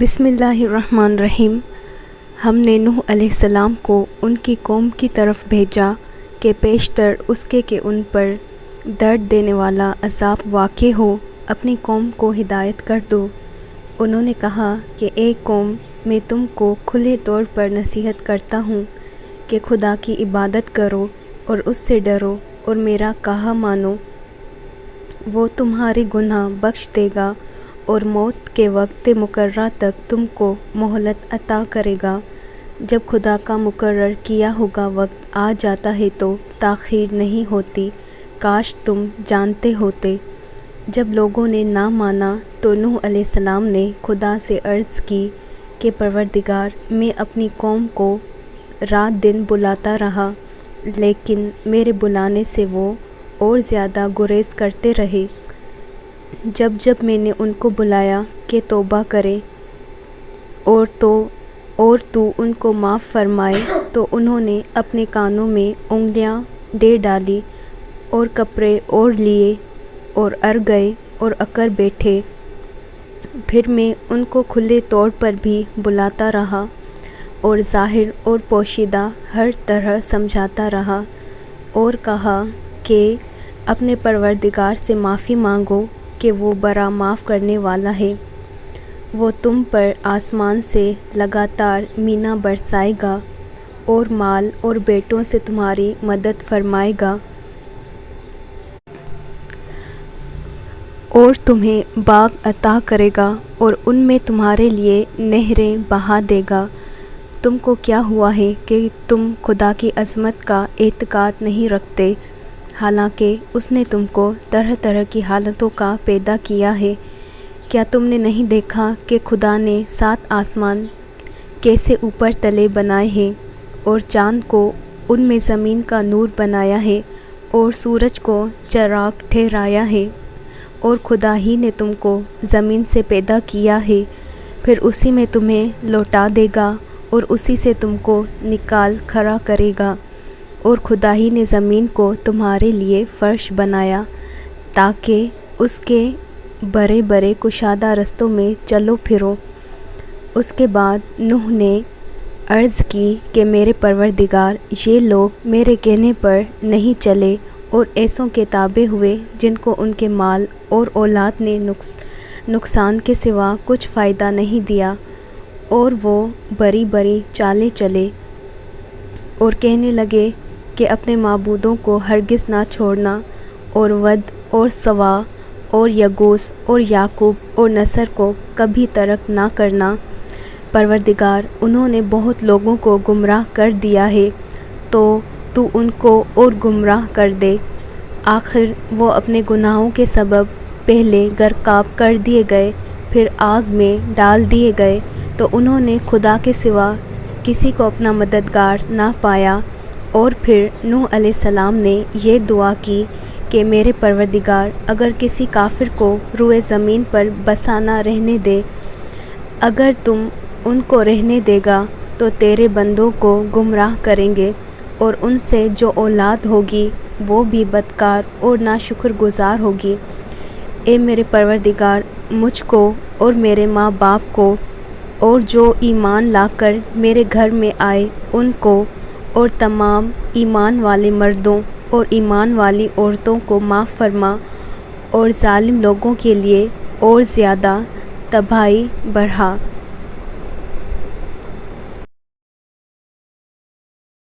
بسم اللہ الرحمن الرحیم۔ ہم نے نوح علیہ السلام کو ان کی قوم کی طرف بھیجا کہ پیشتر اس کے کہ ان پر درد دینے والا عذاب واقع ہو اپنی قوم کو ہدایت کر دو۔ انہوں نے کہا کہ اے قوم، میں تم کو کھلے طور پر نصیحت کرتا ہوں کہ خدا کی عبادت کرو اور اس سے ڈرو اور میرا کہا مانو۔ وہ تمہارے گناہ بخش دے گا اور موت کے وقت مقررہ تک تم کو مہلت عطا کرے گا۔ جب خدا کا مقرر کیا ہوا وقت آ جاتا ہے تو تاخیر نہیں ہوتی، کاش تم جانتے ہوتے۔ جب لوگوں نے نہ مانا تو نوح علیہ السلام نے خدا سے عرض کی کہ پروردگار، میں اپنی قوم کو رات دن بلاتا رہا، لیکن میرے بلانے سے وہ اور زیادہ گریز کرتے رہے۔ جب میں نے ان کو بلایا کہ توبہ کریں اور تو ان کو معاف فرمائے تو انہوں نے اپنے کانوں میں انگلیاں ڈے ڈالی اور کپڑے اوڑھ لیے اور اڑ گئے اور اکڑ بیٹھے۔ پھر میں ان کو کھلے طور پر بھی بلاتا رہا اور ظاہر اور پوشیدہ ہر طرح سمجھاتا رہا اور کہا کہ اپنے پروردگار سے معافی مانگو کہ وہ بڑا معاف کرنے والا ہے۔ وہ تم پر آسمان سے لگاتار مینہ برسائے گا اور مال اور بیٹوں سے تمہاری مدد فرمائے گا اور تمہیں باغ عطا کرے گا اور ان میں تمہارے لیے نہریں بہا دے گا۔ تم کو کیا ہوا ہے کہ تم خدا کی عظمت کا اعتقاد نہیں رکھتے، حالانکہ اس نے تم کو طرح طرح کی حالتوں کا پیدا کیا ہے۔ کیا تم نے نہیں دیکھا کہ خدا نے 7 آسمان کیسے اوپر تلے بنائے ہیں اور چاند کو ان میں زمین کا نور بنایا ہے اور سورج کو چراغ ٹھہرایا ہے، اور خدا ہی نے تم کو زمین سے پیدا کیا ہے، پھر اسی میں تمہیں لوٹا دے گا اور اسی سے تم کو نکال کھڑا کرے گا۔ اور خدا ہی نے زمین کو تمہارے لیے فرش بنایا تاکہ اس کے بڑے بڑے کشادہ رستوں میں چلو پھرو۔ اس کے بعد نوح نے عرض کی کہ میرے پروردگار، یہ لوگ میرے کہنے پر نہیں چلے اور ایسوں کے تابع ہوئے جن کو ان کے مال اور اولاد نے نقصان کے سوا کچھ فائدہ نہیں دیا، اور وہ بڑی بڑی چالیں چلے اور کہنے لگے کہ اپنے معبودوں کو ہرگز نہ چھوڑنا، اور ود اور سوا اور یغوث اور یعقوب اور نصر کو کبھی ترک نہ کرنا۔ پروردگار، انہوں نے بہت لوگوں کو گمراہ کر دیا ہے، تو ان کو اور گمراہ کر دے۔ آخر وہ اپنے گناہوں کے سبب پہلے غرقاب کر دیے گئے، پھر آگ میں ڈال دیے گئے، تو انہوں نے خدا کے سوا کسی کو اپنا مددگار نہ پایا۔ اور پھر نوح علیہ السلام نے یہ دعا کی کہ میرے پروردگار، اگر کسی کافر کو روئے زمین پر بسا نہ رہنے دے، اگر تم ان کو رہنے دے گا تو تیرے بندوں کو گمراہ کریں گے، اور ان سے جو اولاد ہوگی وہ بھی بدکار اور ناشکر گزار ہوگی۔ اے میرے پروردگار، مجھ کو اور میرے ماں باپ کو اور جو ایمان لا کر میرے گھر میں آئے ان کو اور تمام ایمان والے مردوں اور ایمان والی عورتوں کو معاف فرما، اور ظالم لوگوں کے لیے اور زیادہ تباہی بڑھا۔